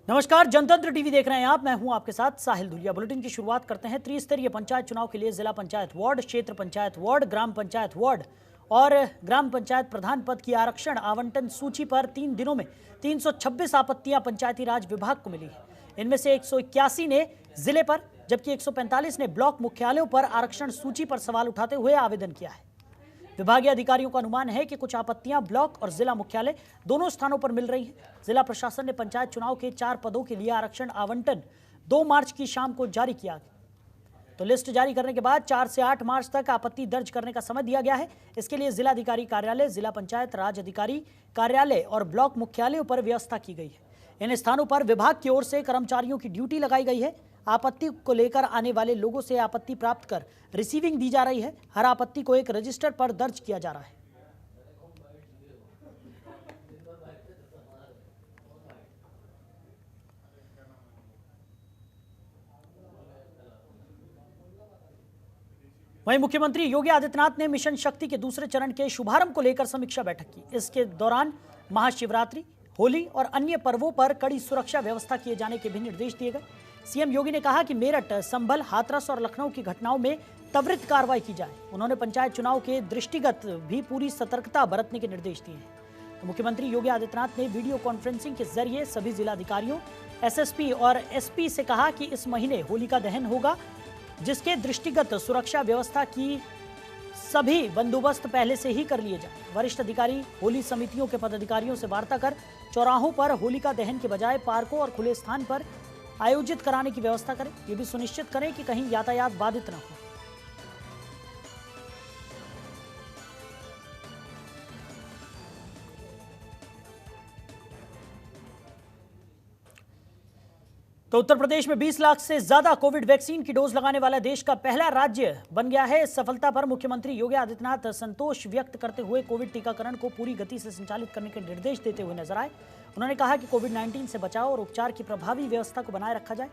नमस्कार, जनतंत्र टीवी देख रहे हैं आप। मैं हूं आपके साथ साहिल दुलिया। बुलेटिन की शुरुआत करते हैं। त्रिस्तरीय पंचायत चुनाव के लिए जिला पंचायत वार्ड, क्षेत्र पंचायत वार्ड, ग्राम पंचायत वार्ड और ग्राम पंचायत प्रधान पद की आरक्षण आवंटन सूची पर 3 दिनों में 326 आपत्तियां पंचायती राज विभाग को मिली है। इनमें से 181 ने जिले पर जबकि 145 ने ब्लॉक मुख्यालयों पर आरक्षण सूची पर सवाल उठाते हुए आवेदन किया है। विभागीय अधिकारियों का अनुमान है कि कुछ आपत्तियां ब्लॉक और जिला मुख्यालय दोनों स्थानों पर मिल रही हैं। जिला प्रशासन ने पंचायत चुनाव के 4 पदों के लिए आरक्षण आवंटन 2 मार्च की शाम को जारी किया। तो लिस्ट जारी करने के बाद 4 से 8 मार्च तक आपत्ति दर्ज करने का समय दिया गया है। इसके लिए जिलाधिकारी कार्यालय, जिला पंचायत राज अधिकारी कार्यालय और ब्लॉक मुख्यालयों पर व्यवस्था की गई है। इन स्थानों पर विभाग की ओर से कर्मचारियों की ड्यूटी लगाई गई है। आपत्ति को लेकर आने वाले लोगों से आपत्ति प्राप्त कर रिसीविंग दी जा रही है। हर आपत्ति को एक रजिस्टर पर दर्ज किया जा रहा है। वहीं मुख्यमंत्री योगी आदित्यनाथ ने मिशन शक्ति के दूसरे चरण के शुभारंभ को लेकर समीक्षा बैठक की। इसके दौरान महाशिवरात्रि, होली और अन्य पर्वों पर कड़ी सुरक्षा व्यवस्था किए जाने के भी निर्देश दिए गए। सीएम योगी ने कहा कि मेरठ, संभल, हाथरस और लखनऊ की घटनाओं में त्वरित कार्रवाई की जाए। उन्होंने पंचायत चुनाव के दृष्टिगत भी पूरी सतर्कता बरतने के निर्देश दिए हैं। तो मुख्यमंत्री योगी आदित्यनाथ ने वीडियो कॉन्फ्रेंसिंग के जरिए सभी जिलाधिकारियों, एसएसपी और एसपी से कहा कि इस महीने होलिका दहन होगा, जिसके दृष्टिगत सुरक्षा व्यवस्था की सभी बंदोबस्त पहले से ही कर लिए जाए। वरिष्ठ अधिकारी होली समितियों के पदाधिकारियों से वार्ता कर चौराहों पर होलिका दहन के बजाय पार्कों और खुले स्थान पर आयोजित कराने की व्यवस्था करें। ये भी सुनिश्चित करें कि कहीं यातायात बाधित न हो। तो उत्तर प्रदेश में 20 लाख से ज्यादा कोविड वैक्सीन की डोज लगाने वाला देश का पहला राज्य बन गया है। इस सफलता पर मुख्यमंत्री योगी आदित्यनाथ संतोष व्यक्त करते हुए कोविड टीकाकरण को पूरी गति से संचालित करने के निर्देश देते हुए नजर आए। उन्होंने कहा कि कोविड-19 से बचाव और उपचार की प्रभावी व्यवस्था को बनाए रखा जाए।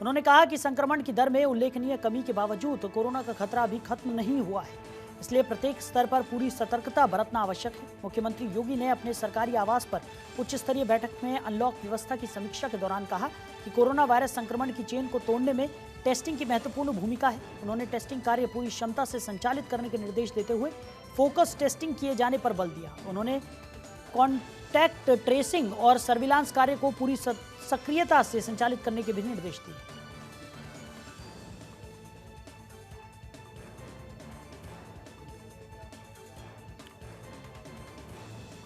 उन्होंने कहा कि संक्रमण की दर में उल्लेखनीय कमी के बावजूद कोरोना का खतरा अभी खत्म नहीं हुआ है, इसलिए प्रत्येक स्तर पर पूरी सतर्कता बरतना आवश्यक है। मुख्यमंत्री योगी ने अपने सरकारी आवास पर उच्च स्तरीय बैठक में अनलॉक व्यवस्था की समीक्षा के दौरान कहा कि कोरोना वायरस संक्रमण की चेन को तोड़ने में टेस्टिंग की महत्वपूर्ण भूमिका है। उन्होंने टेस्टिंग कार्य पूरी क्षमता से संचालित करने के निर्देश देते हुए फोकस टेस्टिंग किए जाने पर बल दिया। उन्होंने कॉन्टैक्ट ट्रेसिंग और सर्विलांस कार्य को पूरी सक्रियता से संचालित करने के भी निर्देश दिए।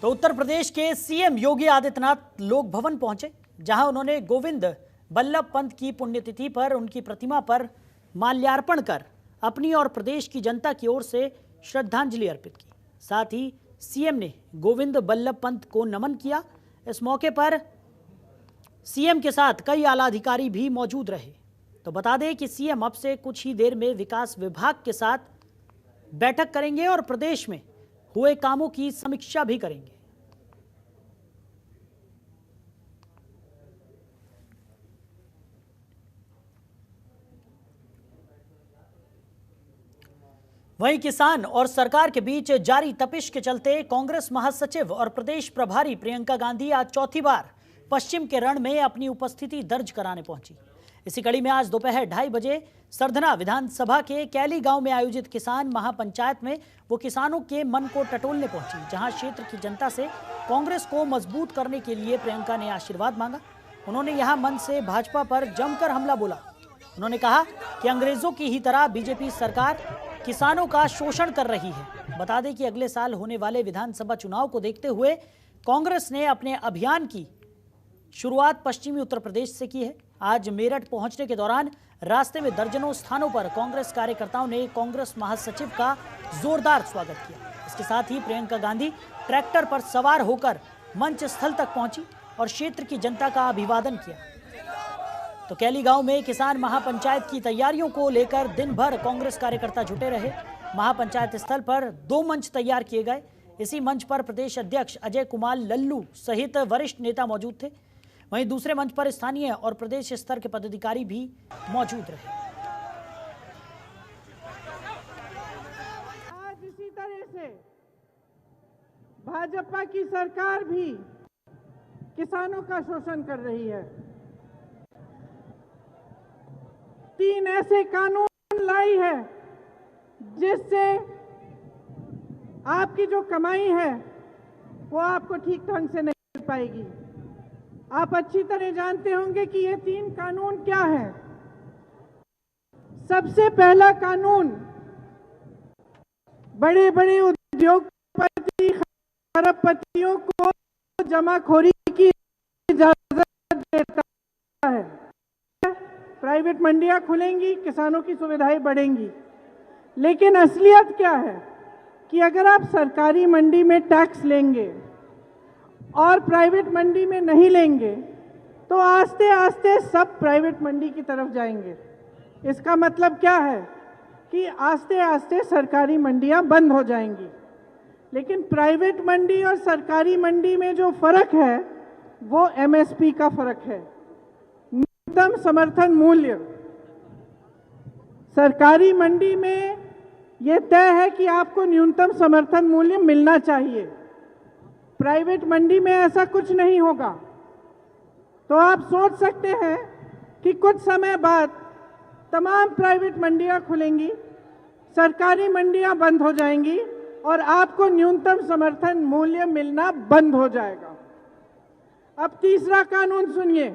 तो उत्तर प्रदेश के सीएम योगी आदित्यनाथ लोक भवन पहुंचे, जहां उन्होंने गोविंद बल्लभ पंत की पुण्यतिथि पर उनकी प्रतिमा पर माल्यार्पण कर अपनी और प्रदेश की जनता की ओर से श्रद्धांजलि अर्पित की। साथ ही सीएम ने गोविंद बल्लभ पंत को नमन किया। इस मौके पर सीएम के साथ कई आला अधिकारी भी मौजूद रहे। तो बता दें कि सीएम अब से कुछ ही देर में विकास विभाग के साथ बैठक करेंगे और प्रदेश में हुए कामों की समीक्षा भी करेंगे। वहीं किसान और सरकार के बीच जारी तपिश के चलते कांग्रेस महासचिव और प्रदेश प्रभारी प्रियंका गांधी आज चौथी बार पश्चिम के रण में अपनी उपस्थिति दर्ज कराने पहुंची। इसी कड़ी में आज दोपहर 2:30 बजे सरधना विधानसभा के कैली गांव में आयोजित किसान महापंचायत में वो किसानों के मन को टटोलने पहुंची, जहां क्षेत्र की जनता से कांग्रेस को मजबूत करने के लिए प्रियंका ने आशीर्वाद मांगा। उन्होंने यहां मन से भाजपा पर जमकर हमला बोला। उन्होंने कहा कि अंग्रेजों की ही तरह बीजेपी सरकार किसानों का शोषण कर रही है। बता दें कि अगले साल होने वाले विधानसभा चुनाव को देखते हुए कांग्रेस ने अपने अभियान की शुरुआत पश्चिमी उत्तर प्रदेश से की है। आज मेरठ पहुंचने के दौरान रास्ते में दर्जनों स्थानों पर कांग्रेस कार्यकर्ताओं ने कांग्रेस महासचिव का जोरदार स्वागत किया। इसके साथ ही प्रियंका गांधी ट्रैक्टर पर सवार होकर मंच स्थल तक पहुंची और क्षेत्र की जनता का अभिवादन किया। तो कैली गांव में किसान महापंचायत की तैयारियों को लेकर दिन भर कांग्रेस कार्यकर्ता जुटे रहे। महापंचायत स्थल पर 2 मंच तैयार किए गए। इसी मंच पर प्रदेश अध्यक्ष अजय कुमार लल्लू सहित वरिष्ठ नेता मौजूद थे। वहीं दूसरे मंच पर स्थानीय और प्रदेश स्तर के पदाधिकारी भी मौजूद रहे। आज इसी तरह से भाजपा की सरकार भी किसानों का शोषण कर रही है। 3 ऐसे कानून लाई है जिससे आपकी जो कमाई है वो आपको ठीक ढंग से नहीं मिल पाएगी। आप अच्छी तरह जानते होंगे कि ये 3 कानून क्या है। सबसे पहला कानून बड़े बड़े उद्योगपति खरबपतियों को जमाखोरी की इजाजत देता है। प्राइवेट मंडियां खुलेंगी, किसानों की सुविधाएं बढ़ेंगी। लेकिन असलियत क्या है कि अगर आप सरकारी मंडी में टैक्स लेंगे और प्राइवेट मंडी में नहीं लेंगे तो आस्ते आस्ते सब प्राइवेट मंडी की तरफ जाएंगे। इसका मतलब क्या है कि आस्ते आस्ते सरकारी मंडियां बंद हो जाएंगी। लेकिन प्राइवेट मंडी और सरकारी मंडी में जो फर्क है वो एमएसपी का फर्क है, न्यूनतम समर्थन मूल्य। सरकारी मंडी में यह तय है कि आपको न्यूनतम समर्थन मूल्य मिलना चाहिए, प्राइवेट मंडी में ऐसा कुछ नहीं होगा। तो आप सोच सकते हैं कि कुछ समय बाद तमाम प्राइवेट मंडियां खुलेंगी, सरकारी मंडियां बंद हो जाएंगी और आपको न्यूनतम समर्थन मूल्य मिलना बंद हो जाएगा। अब तीसरा कानून सुनिए।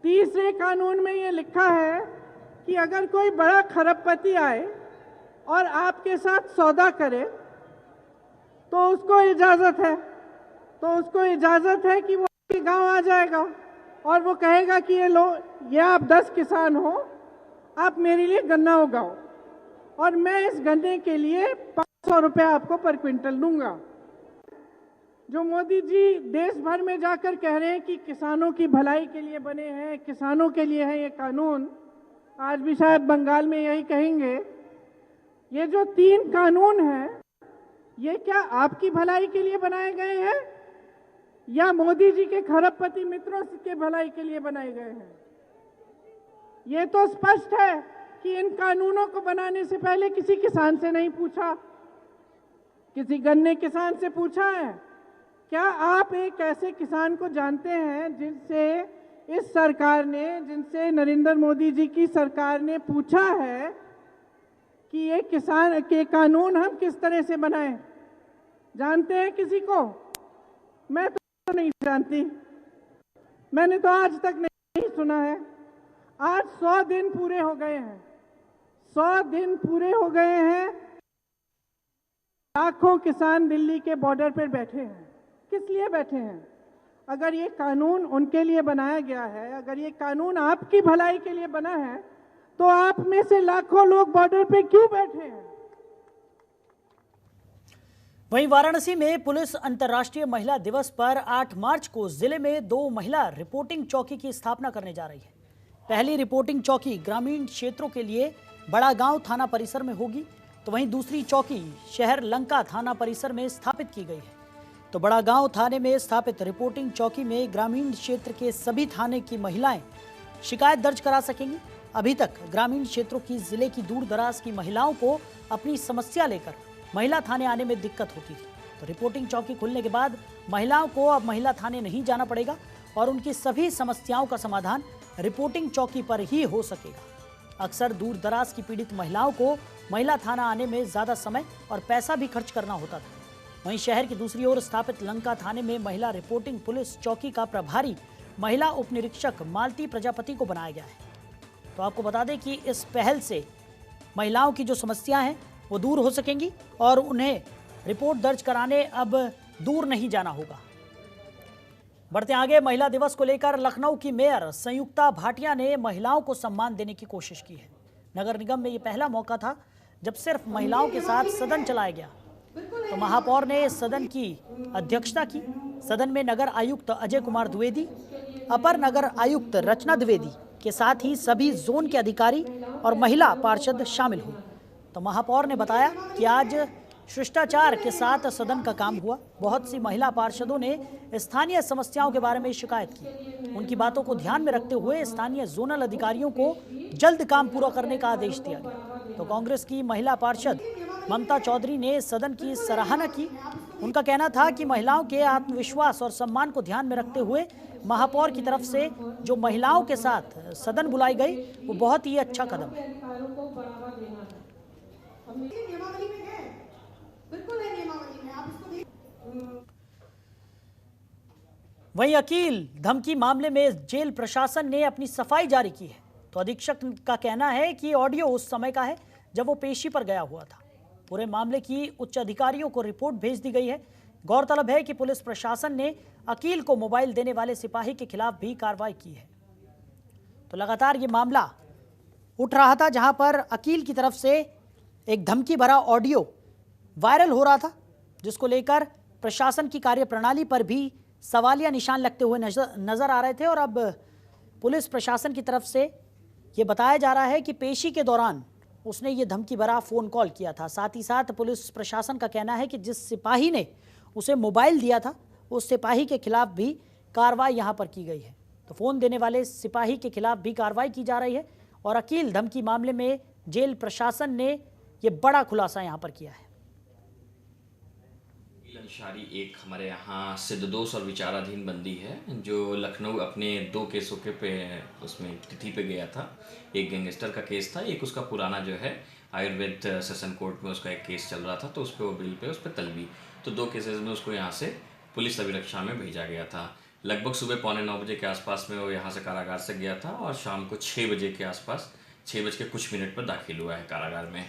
तीसरे कानून में यह लिखा है कि अगर कोई बड़ा खरबपति आए और आपके साथ सौदा करे तो उसको इजाजत है कि वो आपके गांव आ जाएगा और वो कहेगा कि ये आप 10 किसान हो, आप मेरे लिए गन्ना उगाओ और मैं इस गन्ने के लिए 500 रुपये आपको पर क्विंटल दूंगा। जो मोदी जी देश भर में जाकर कह रहे हैं कि किसानों की भलाई के लिए बने हैं, किसानों के लिए है ये कानून, आज भी शायद बंगाल में यही कहेंगे। ये जो 3 कानून हैं ये क्या आपकी भलाई के लिए बनाए गए हैं या मोदी जी के खरबपति मित्रों के भलाई के लिए बनाए गए हैं? ये तो स्पष्ट है कि इन कानूनों को बनाने से पहले किसी किसान से नहीं पूछा, किसी गन्ने किसान से पूछा है। क्या आप एक ऐसे किसान को जानते हैं जिनसे नरेंद्र मोदी जी की सरकार ने पूछा है कि ये किसान के कानून हम किस तरह से बनाएं? जानते हैं किसी को? मैं तो नहीं जानती, मैंने तो आज तक नहीं सुना है। आज 100 दिन पूरे हो गए हैं, 100 दिन पूरे हो गए हैं। लाखों किसान दिल्ली के बॉर्डर पर बैठे हैं। किस लिए बैठे हैं? अगर ये कानून उनके लिए बनाया गया है, अगर ये कानून आपकी भलाई के लिए बना है, तो आप में से लाखों लोग बॉर्डर पे क्यों बैठे हैं? वहीं वाराणसी में पुलिस अंतर्राष्ट्रीय महिला दिवस पर 8 मार्च को जिले में 2 महिला रिपोर्टिंग चौकी की स्थापना करने जा रही है। पहली रिपोर्टिंग चौकी ग्रामीण क्षेत्रों के लिए बड़ा गांव थाना परिसर में होगी, तो वहीं दूसरी चौकी शहर लंका थाना परिसर में स्थापित की गई है। तो बड़ा गांव थाने में स्थापित रिपोर्टिंग चौकी में ग्रामीण क्षेत्र के सभी थाने की महिलाएं शिकायत दर्ज करा सकेंगी। अभी तक ग्रामीण क्षेत्रों की जिले की दूर दराज की महिलाओं को अपनी समस्या लेकर महिला थाने आने में दिक्कत होती थी। तो रिपोर्टिंग चौकी खुलने के बाद महिलाओं को अब महिला थाने नहीं जाना पड़ेगा और उनकी सभी समस्याओं का समाधान रिपोर्टिंग चौकी पर ही हो सकेगा। अक्सर दूर दराज की पीड़ित महिलाओं को महिला थाना आने में ज्यादा समय और पैसा भी खर्च करना होता था। वहीं शहर की दूसरी ओर स्थापित लंका थाने में महिला रिपोर्टिंग पुलिस चौकी का प्रभारी महिला उप निरीक्षक मालती प्रजापति को बनाया गया है। तो आपको बता दें कि इस पहल से महिलाओं की जो समस्याएं हैं वो दूर हो सकेंगी और उन्हें रिपोर्ट दर्ज कराने अब दूर नहीं जाना होगा। बढ़ते आगे, महिला दिवस को लेकर लखनऊ की मेयर संयुक्ता भाटिया ने महिलाओं को सम्मान देने की कोशिश की है। नगर निगम में ये पहला मौका था जब सिर्फ महिलाओं के साथ सदन चलाया गया। तो महापौर ने सदन की अध्यक्षता की। सदन में नगर आयुक्त अजय कुमार द्विवेदी, अपर नगर आयुक्त रचना द्विवेदी के साथ ही सभी जोन के अधिकारी और महिला पार्षद शामिल हुए। तो महापौर ने बताया कि आज शिष्टाचार के साथ सदन का काम हुआ। बहुत सी महिला पार्षदों ने स्थानीय समस्याओं के बारे में शिकायत की। उनकी बातों को ध्यान में रखते हुए स्थानीय जोनल अधिकारियों को जल्द काम पूरा करने का आदेश दिया गया। तो कांग्रेस की महिला पार्षद ममता चौधरी ने सदन की सराहना की उनका कहना था कि महिलाओं के आत्मविश्वास और सम्मान को ध्यान में रखते हुए महापौर की तरफ से जो महिलाओं के साथ सदन बुलाई गई वो बहुत ही अच्छा कदम है। वहीं अकील धमकी मामले में जेल प्रशासन ने अपनी सफाई जारी की है। तो अधीक्षक का कहना है कि ऑडियो उस समय का है जब वो पेशी पर गया हुआ था। पूरे मामले की उच्च अधिकारियों को रिपोर्ट भेज दी गई है। गौरतलब है कि पुलिस प्रशासन ने अकील को मोबाइल देने वाले सिपाही के खिलाफ भी कार्रवाई की है। तो लगातार ये मामला उठ रहा था जहां पर अकील की तरफ से एक धमकी भरा ऑडियो वायरल हो रहा था, जिसको लेकर प्रशासन की कार्यप्रणाली पर भी सवालिया निशान लगते हुए नजर आ रहे थे। और अब पुलिस प्रशासन की तरफ से ये बताया जा रहा है कि पेशी के दौरान उसने ये धमकी भरा फ़ोन कॉल किया था। साथ ही साथ पुलिस प्रशासन का कहना है कि जिस सिपाही ने उसे मोबाइल दिया था उस सिपाही के खिलाफ भी कार्रवाई यहाँ पर की गई है। तो फ़ोन देने वाले सिपाही के खिलाफ भी कार्रवाई की जा रही है। और अकील धमकी मामले में जेल प्रशासन ने ये बड़ा खुलासा यहाँ पर किया है। अंसारी एक हमारे यहाँ सिद्धदोष और विचाराधीन बंदी है जो लखनऊ अपने 2 केसों के पे उसमें तिथि पे गया था। एक गैंगस्टर का केस था, एक उसका पुराना जो है आयुर्वेद सेशन कोर्ट में उसका एक केस चल रहा था, तो उस पर वो बिल पे उस पर तलबी, तो 2 केसेस में उसको यहाँ से पुलिस अभिरक्षा में भेजा गया था। लगभग सुबह 8:45 बजे के आसपास में वो यहाँ से कारागार से गया था और शाम को 6 बजे के आसपास 6 बज के कुछ मिनट पर दाखिल हुआ है कारागार में।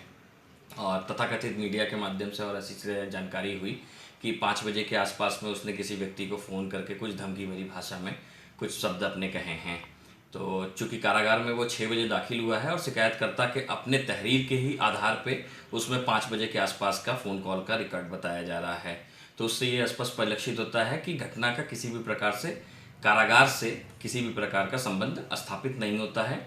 और तथाकथित मीडिया के माध्यम से और ऐसी से जानकारी हुई कि 5 बजे के आसपास में उसने किसी व्यक्ति को फ़ोन करके कुछ धमकी भरी भाषा में कुछ शब्द अपने कहे हैं। तो चूँकि कारागार में वो 6 बजे दाखिल हुआ है और शिकायतकर्ता के अपने तहरीर के ही आधार पे उसमें 5 बजे के आसपास का फ़ोन कॉल का रिकॉर्ड बताया जा रहा है। तो उससे ये स्पष्ट परिलक्षित होता है कि घटना का किसी भी प्रकार से कारागार से किसी भी प्रकार का संबंध स्थापित नहीं होता है।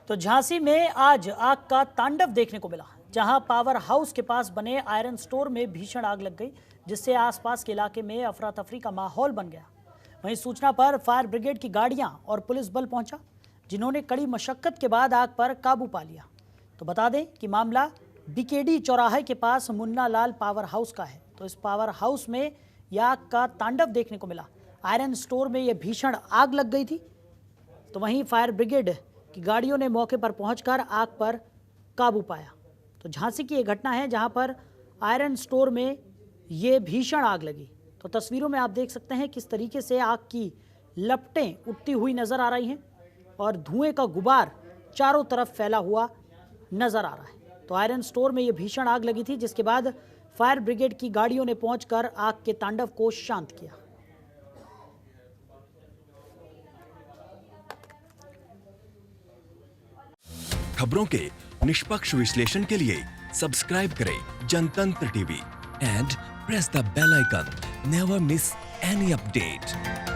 तो झांसी में आज आग का तांडव देखने को मिला, जहां पावर हाउस के पास बने आयरन स्टोर में भीषण आग लग गई, जिससे आसपास के इलाके में अफरा तफरी का माहौल बन गया। वहीं सूचना पर फायर ब्रिगेड की गाड़ियां और पुलिस बल पहुंचा, जिन्होंने कड़ी मशक्कत के बाद आग पर काबू पा लिया। तो बता दें कि मामला बीकेडी चौराहे के पास मुन्ना लाल पावर हाउस का है। तो इस पावर हाउस में यह आग का तांडव देखने को मिला। आयरन स्टोर में यह भीषण आग लग गई थी। तो वहीं फायर ब्रिगेड की गाड़ियों ने मौके पर पहुंचकर आग पर काबू पाया। तो झांसी की ये घटना है जहां पर आयरन स्टोर में ये भीषण आग लगी। तो तस्वीरों में आप देख सकते हैं किस तरीके से आग की लपटें उठती हुई नजर आ रही हैं और धुएं का गुबार चारों तरफ फैला हुआ नजर आ रहा है। तो आयरन स्टोर में ये भीषण आग लगी थी, जिसके बाद फायर ब्रिगेड की गाड़ियों ने पहुंचकर आग के तांडव को शांत किया। खबरों के निष्पक्ष विश्लेषण के लिए सब्सक्राइब करें Jantantra TV and press the bell icon. Never miss any update.